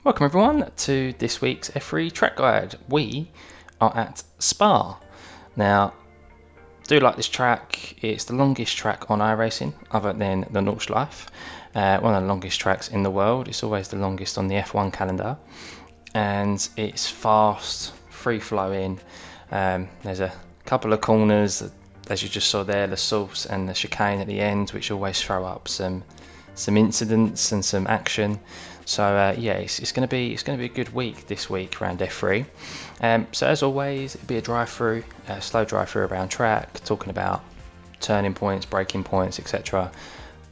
Welcome everyone to this week's F3 track guide. We are at Spa. Now, I do like this track. It's the longest track on iRacing other than the Nordschleife. One of the longest tracks in the world. It's always the longest on the F1 calendar. And it's fast, free-flowing. There's a couple of corners, as you just saw there, the source and the chicane at the end, which always throw up some incidents and some action. So yeah, it's going to be a good week this week around F3. So as always, it'll be a drive-through, slow drive-through around track, talking about turning points, braking points, etc.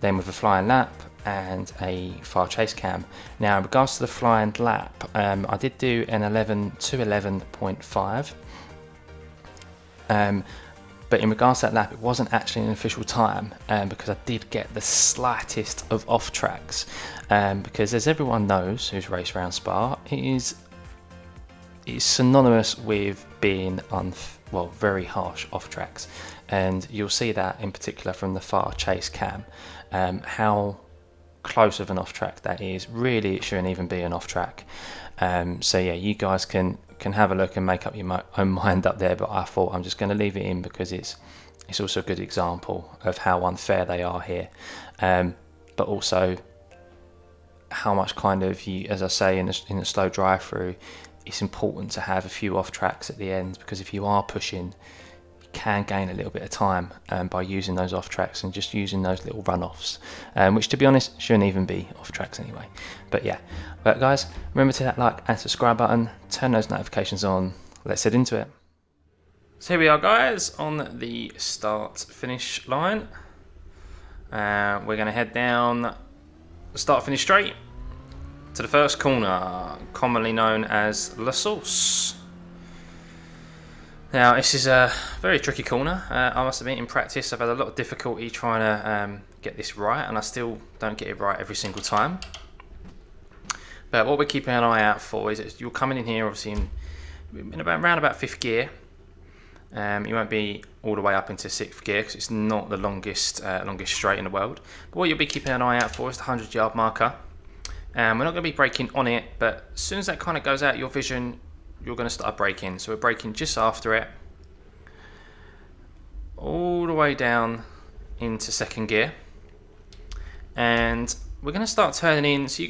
Then with a flying lap and a far chase cam. Now, in regards to the flying lap, I did do an 11 to 11.5. But in regards to that lap, it wasn't actually an official time because I did get the slightest of off tracks. Because as everyone knows who's raced around Spa, it's synonymous with being very harsh off tracks. And you'll see that in particular from the far chase cam, how close of an off track that is. Really, it shouldn't even be an off track. So yeah, you guys can have a look and make up your own mind up there, but I thought I'm just going to leave it in because it's also a good example of how unfair they are here, but also how much kind of you, as I say in a slow drive through, it's important to have a few off tracks at the end, because if you are pushing, you can gain a little bit of time by using those off tracks and just using those little runoffs, which to be honest shouldn't even be off tracks anyway. But yeah, but guys, remember to hit that like and subscribe button, turn those notifications on. Let's head into it. So here we are, guys, on the start finish line. We're going to head down the start finish straight to the first corner, commonly known as La Source. Now, this is a very tricky corner. I must admit, in practice, I've had a lot of difficulty trying to get this right, and I still don't get it right every single time. But what we're keeping an eye out for is that you're coming in here, obviously, in around about 5th gear. You won't be all the way up into 6th gear because it's not the longest straight in the world. But what you'll be keeping an eye out for is the 100-yard marker. We're not going to be braking on it, but as soon as that kind of goes out of your vision, you're going to start braking. So we're braking just after it, all the way down into 2nd gear, and we're going to start turning in. So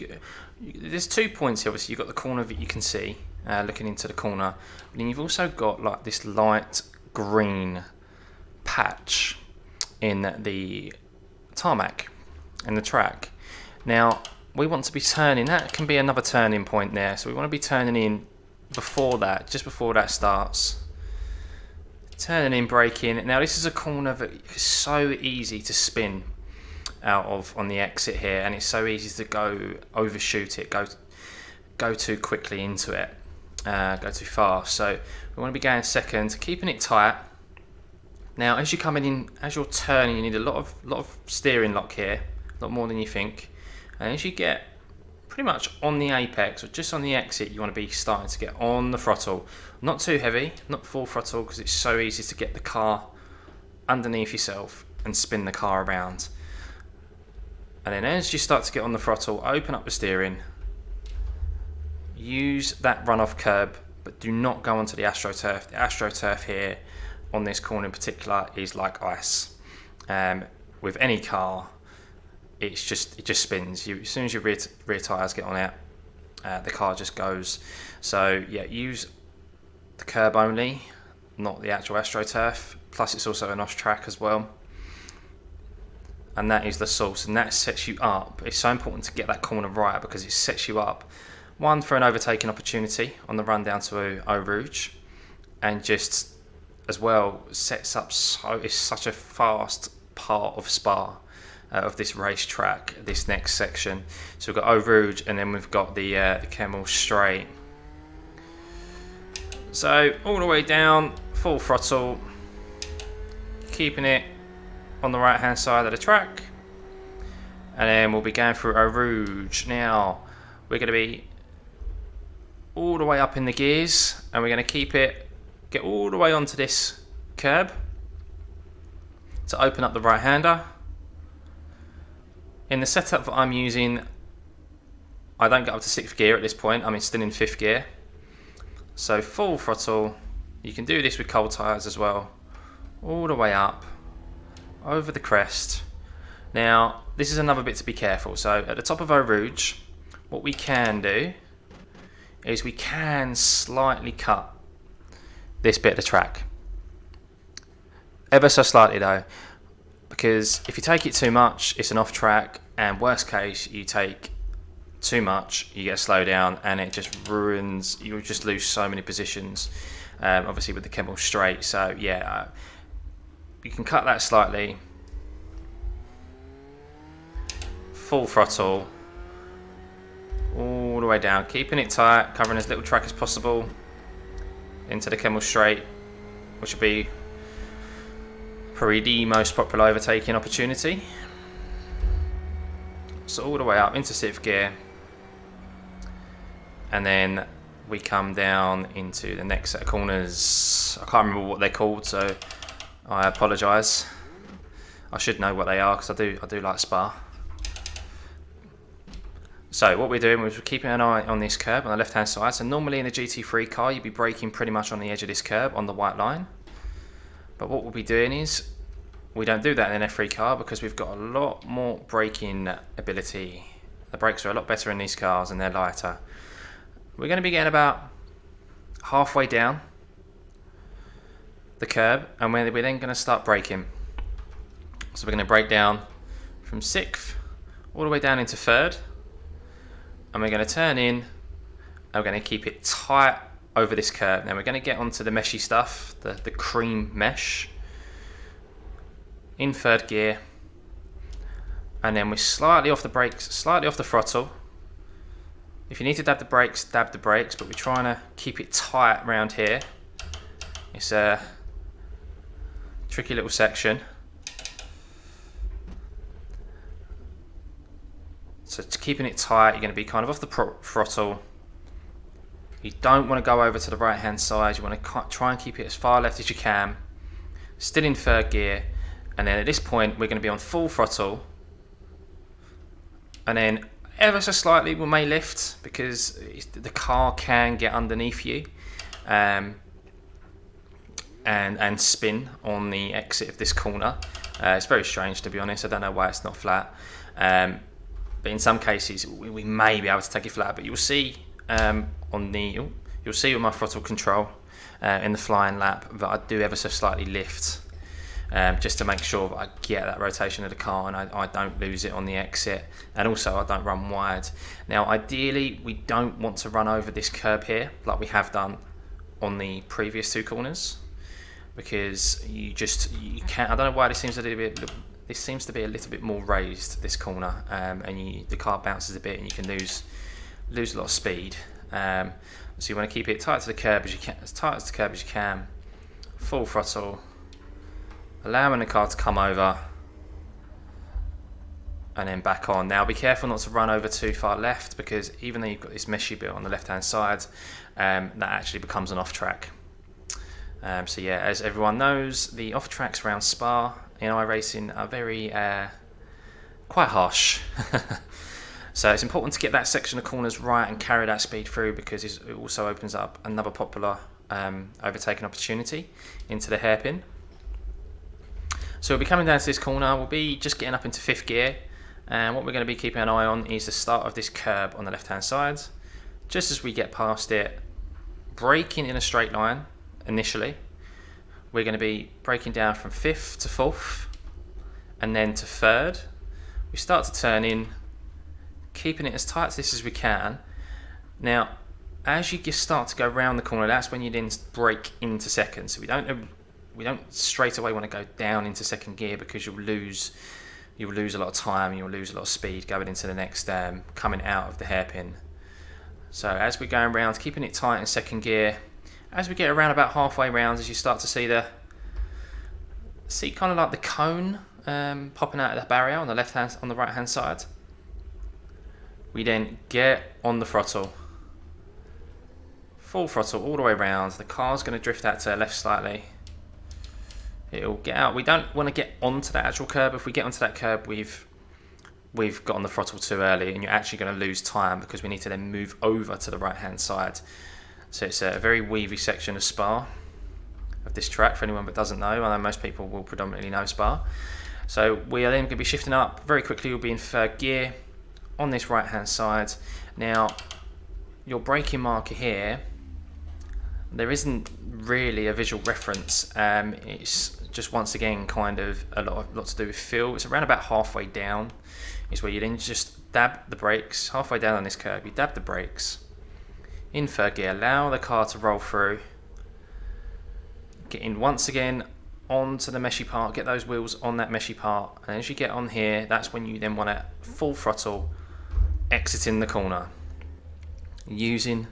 there's 2 points here. Obviously, you've got the corner that you can see looking into the corner, but then you've also got like this light green patch in the tarmac and the track. Now, we want to be turning. That can be another turning point there. So we want to be turning in before that, just before that starts. Turning in, braking. Now, this is a corner that is so easy to spin out of on the exit here, and it's so easy to go overshoot it, go too quickly into it, go too fast. So we want to be going second, keeping it tight. Now, as you're coming in, as you're turning, you need a lot of steering lock here, a lot more than you think. And as you get pretty much on the apex or just on the exit, you want to be starting to get on the throttle. Not too heavy, not full throttle, because it's so easy to get the car underneath yourself and spin the car around. And then as you start to get on the throttle, open up the steering, use that runoff curb, but do not go onto the AstroTurf. The AstroTurf here on this corner in particular is like ice. With any car, it just spins. As soon as your rear tyres get on it, the car just goes. So yeah, use the curb only, not the actual AstroTurf. Plus it's also an off track as well. And that is the source, and that sets you up. It's so important to get that corner right because it sets you up, one, for an overtaking opportunity on the run down to Eau Rouge, and just as well sets up it's such a fast part of Spa, of this racetrack, this next section. So we've got Eau Rouge, and then we've got the Kemmel Straight. So all the way down, full throttle, keeping it on the right hand side of the track, and then we'll be going through Eau Rouge. Now we're going to be all the way up in the gears, and we're going to get all the way onto this curb to open up the right hander. In the setup that I'm using, I don't get up to 6th gear at this point. I'm still in 5th gear. So full throttle. You can do this with cold tyres as well. All the way up, over the crest. Now, this is another bit to be careful. So at the top of Eau Rouge, what we can do is we can slightly cut this bit of the track. Ever so slightly though, because if you take it too much, it's an off track, and worst case, you take too much, you get a slow down, and it just ruins, you just lose so many positions, obviously with the Kemmel straight. So yeah, you can cut that slightly. Full throttle, all the way down, keeping it tight, covering as little track as possible into the Kemmel straight, which will be probably the most popular overtaking opportunity. So all the way up into 6th gear, and then we come down into the next set of corners. I can't remember what they're called, so I apologise. I should know what they are because I do like Spa. So what we're doing is we're keeping an eye on this curb on the left hand side. So normally in a GT3 car you'd be braking pretty much on the edge of this curb on the white line. But what we'll be doing is, we don't do that in an F3 car because we've got a lot more braking ability. The brakes are a lot better in these cars and they're lighter. We're going to be getting about halfway down the curb, and we're then going to start braking. So we're going to brake down from 6th all the way down into 3rd, and we're going to turn in, and we're going to keep it tight over this curb. Now we're going to get onto the meshy stuff, the cream mesh, in 3rd gear, and then we're slightly off the brakes, slightly off the throttle. If you need to dab the brakes, but we're trying to keep it tight around here. It's a tricky little section. So to keeping it tight, you're going to be kind of off the throttle. You don't want to go over to the right hand side. You want to try and keep it as far left as you can. Still in 3rd gear. And then at this point, we're going to be on full throttle. And then ever so slightly we may lift because the car can get underneath you and spin on the exit of this corner. It's very strange, to be honest. I don't know why it's not flat. But in some cases we may be able to take it flat, but you'll see you'll see with my throttle control in the flying lap that I do ever so slightly lift, just to make sure that I get that rotation of the car and I don't lose it on the exit, and also I don't run wide. Now ideally we don't want to run over this curb here like we have done on the previous 2 corners, because you can't. I don't know why this seems to be a little bit more raised, this corner, and the car bounces a bit and you can lose a lot of speed. So you want to keep it tight to the curb as you can, as tight as the curb as you can. Full throttle, allowing the car to come over, and then back on. Now be careful not to run over too far left, because even though you've got this meshy bit on the left hand side, that actually becomes an off track. So yeah, as everyone knows, the off tracks around Spa in iRacing are very quite harsh. So it's important to get that section of corners right and carry that speed through, because it also opens up another popular overtaking opportunity into the hairpin. So we'll be coming down to this corner. We'll be just getting up into 5th gear, and what we're going to be keeping an eye on is the start of this curb on the left hand side. Just as we get past it, braking in a straight line initially, we're going to be braking down from 5th to 4th and then to 3rd. We start to turn in, keeping it as tight as this as we can. Now as you just start to go around the corner, that's when you then brake into 2nd. So we don't straight away want to go down into 2nd gear, because you'll lose a lot of time, you'll lose a lot of speed going into the next coming out of the hairpin. So as we're going around, keeping it tight in 2nd gear, as we get around about halfway round, as you start to see kind of like the cone popping out of the barrier on the right hand side, we then get on the throttle, full throttle all the way around. The car's going to drift out to the left slightly. It'll get out. We don't want to get onto that actual curb. If we get onto that curb, we've we've got on the throttle too early, and you're actually going to lose time because we need to then move over to the right hand side. So it's a very weavy section of Spa, of this track, for anyone that doesn't know. I know most people will predominantly know Spa. So we are then going to be shifting up very quickly. We'll be in third gear on this right hand side. Now your braking marker here, there isn't really a visual reference. It's just once again kind of a lot to do with feel. It's around about halfway down is where you then just dab the brakes. Halfway down on this curve, you dab the brakes in third gear, allow the car to roll through, get in once again onto the meshy part, get those wheels on that meshy part, and as you get on here, that's when you then want to full throttle exiting the corner using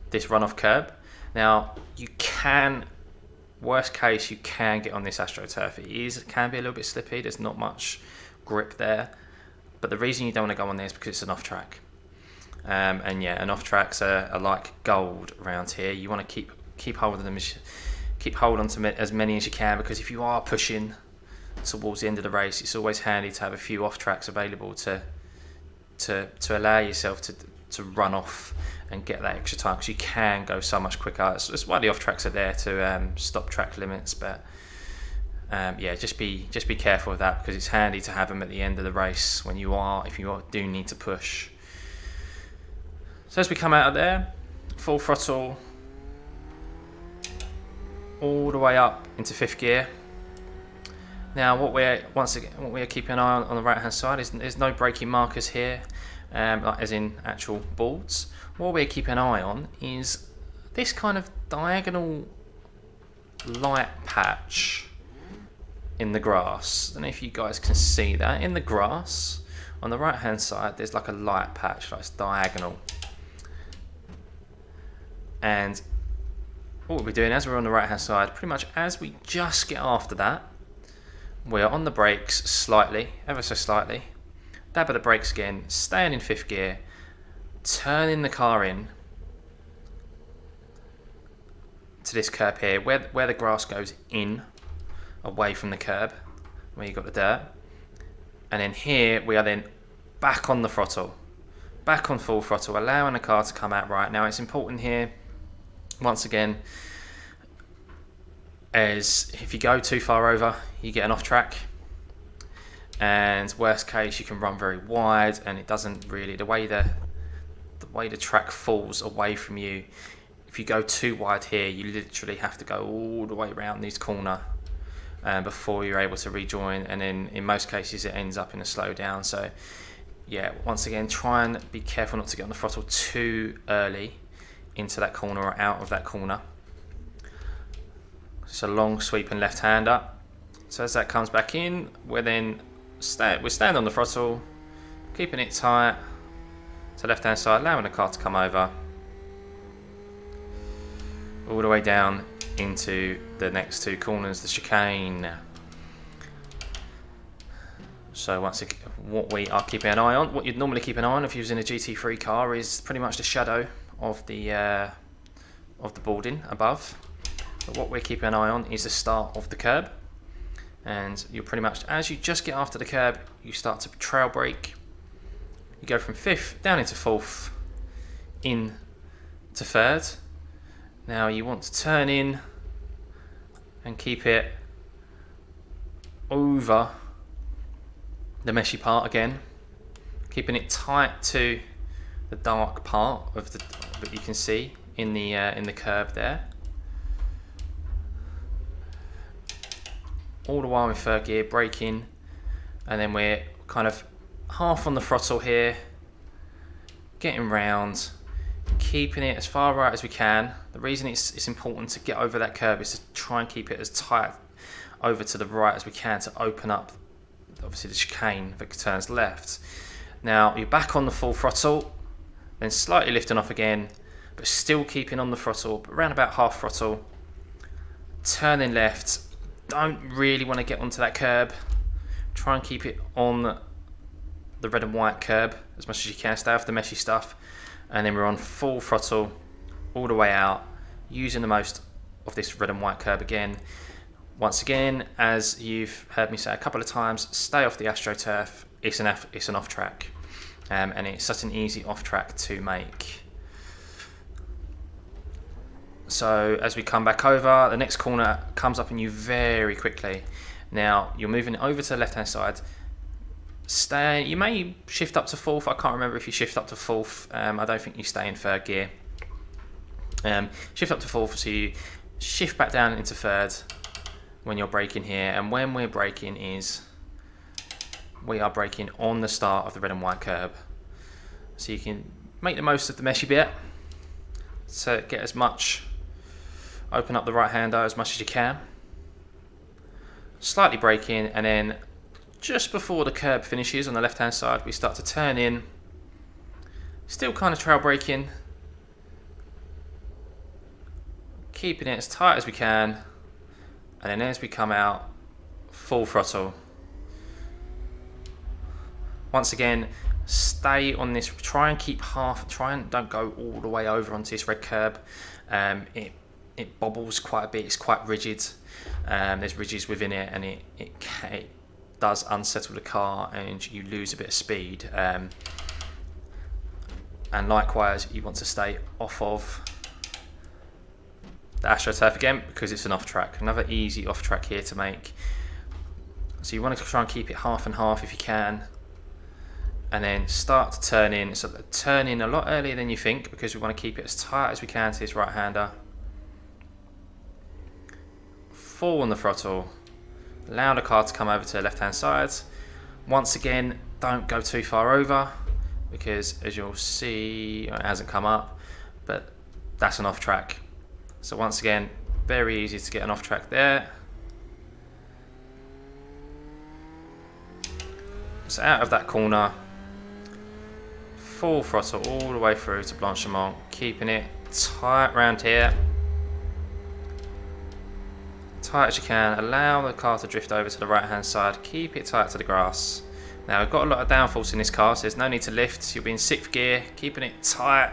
this runoff curb. Now you can, worst case, you can get on this AstroTurf. It can be a little bit slippy, there's not much grip there, but the reason you don't want to go on there is because it's an off track. And yeah, and off tracks are like gold around here. You want to keep hold of them, keep hold on to as many as you can, because if you are pushing towards the end of the race, it's always handy to have a few off tracks available to allow yourself to run off and get that extra time, because you can go so much quicker. That's why the off tracks are there, to stop track limits. But yeah, just be careful of that, because it's handy to have them at the end of the race if you do need to push. So as we come out of there, full throttle all the way up into fifth gear. Now what we're keeping an eye on the right hand side is there's no braking markers here, as in actual boards. What we're keeping an eye on is this kind of diagonal light patch in the grass. I don't know if you guys can see that. In the grass on the right hand side, there's like a light patch, like it's diagonal. And what we'll be doing as we're on the right hand side, pretty much as we just get after that, we're on the brakes slightly, ever so slightly, dab of the brakes again, staying in fifth gear, turning the car in to this curb here, where the grass goes in, away from the curb, where you got the dirt. And then here we are then back on the throttle, back on full throttle, allowing the car to come out right. Now it's important here, once again, as if you go too far over, you get an off track, and worst case, you can run very wide, and it doesn't really, the way the track falls away from you, if you go too wide here, you literally have to go all the way around this corner before you're able to rejoin, and then in most cases it ends up in a slowdown. So yeah, once again, try and be careful not to get on the throttle too early into that corner or out of that corner. It's a long sweeping left hander. So as that comes back in, we're staying on the throttle, keeping it tight to left hand side, allowing the car to come over all the way down into the next two corners, the chicane. So what we are keeping an eye on, what you'd normally keep an eye on if you was in a GT3 car, is pretty much the shadow of the boarding above. But what we're keeping an eye on is the start of the curb, and you're pretty much, as you just get after the curb, you start to trail brake. You go from fifth down into fourth, in to third. Now you want to turn in and keep it over the meshy part again, keeping it tight to the dark part of that you can see in the curve there. All the while in third gear, braking, and then we're kind of half on the throttle here, getting round, keeping it as far right as we can. The reason it's important to get over that curb is to try and keep it as tight over to the right as we can to open up, obviously, the chicane that turns left. Now you're back on the full throttle, then slightly lifting off again, but still keeping on the throttle, but around about half throttle, turning left. Don't really want to get onto that curb. Try and keep it on the red and white curb as much as you can. Stay off the meshy stuff. And then we're on full throttle all the way out, using the most of this red and white curb again. Once again, as you've heard me say a couple of times, stay off the AstroTurf. it's an off track, and it's such an easy off track to make. So as we come back over, the next corner comes up on you very quickly. Now you're moving over to the left hand side. You may shift up to fourth. I can't remember if you shift up to fourth. I don't think you stay in third gear. Shift up to fourth, so you shift back down into third when you're braking here. And when we're braking we are braking on the start of the red and white curb. So you can make the most of the meshy bit. So get as much, open up the right hander as much as you can. Slightly braking, and then just before the curb finishes on the left hand side, we start to turn in. Still kind of trail braking. Keeping it as tight as we can. And then as we come out, full throttle. Once again, stay on this, try and don't go all the way over onto this red curb. It bobbles quite a bit, it's quite rigid. There's ridges within it, and it does unsettle the car and you lose a bit of speed. And likewise, you want to stay off of the AstroTurf again, because it's an off track. Another easy off track here to make. So you want to try and keep it half and half if you can. And then start to turn in. So turn in a lot earlier than you think, because we want to keep it as tight as we can to this right hander. Full on the throttle. Allow the car to come over to the left hand side. Once again, don't go too far over, because as you'll see, it hasn't come up, but that's an off track. So once again, very easy to get an off track there. So out of that corner, full throttle all the way through to Blanchiment, keeping it tight round here. Tight as you can. Allow the car to drift over to the right hand side. Keep it tight to the grass. Now we've got a lot of downforce in this car, so there's no need to lift. You'll be in 6th gear, keeping it tight.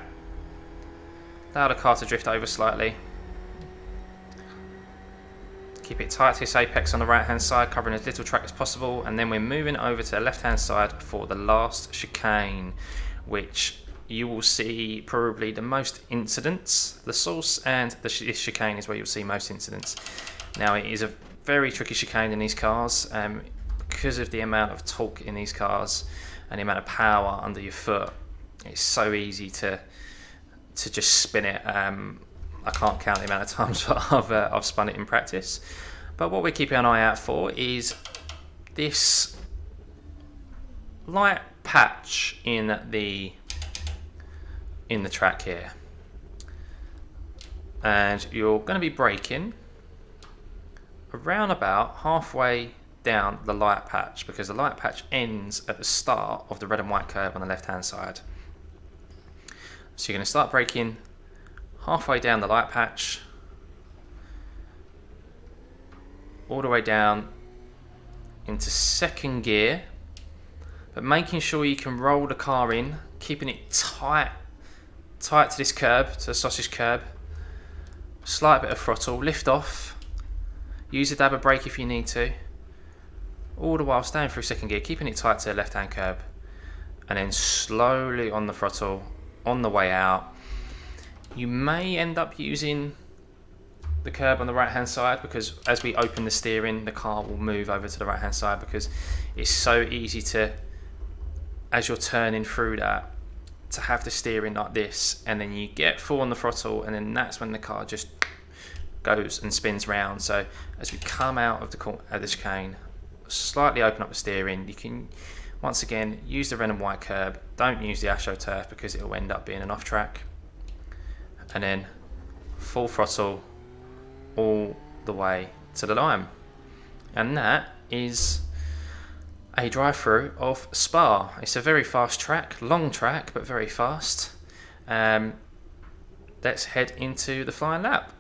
Allow the car to drift over slightly. Keep it tight to this apex on the right hand side, covering as little track as possible, and then we're moving over to the left hand side for the last chicane, which you will see probably the most incidents. The source and this chicane is where you'll see most incidents. Now it is a very tricky chicane in these cars, because of the amount of torque in these cars and the amount of power under your foot. It's so easy to just spin it. I can't count the amount of times that I've spun it in practice. But what we're keeping an eye out for is this light patch in the track here. And you're going to be braking around about halfway down the light patch, because the light patch ends at the start of the red and white curve on the left hand side. So you're going to start braking halfway down the light patch, all the way down into 2nd gear, but making sure you can roll the car in, keeping it tight to this curb, to the sausage curb. Slight bit of throttle, lift off, use a dab of brake if you need to, all the while staying through 2nd gear, keeping it tight to the left hand curb, and then slowly on the throttle on the way out. You may end up using the curb on the right hand side, because as we open the steering, the car will move over to the right hand side, because it's so easy to, as you're turning through that, to have the steering like this, and then you get full on the throttle, and then that's when the car just goes and spins round. So as we come out of the chicane, slightly open up the steering. You can once again use the red and white curb. Don't use the AstroTurf, because it will end up being an off track. And then full throttle all the way to the line. And that is a drive-through of Spa. It's a very fast track, long track, but very fast. Let's head into the flying lap.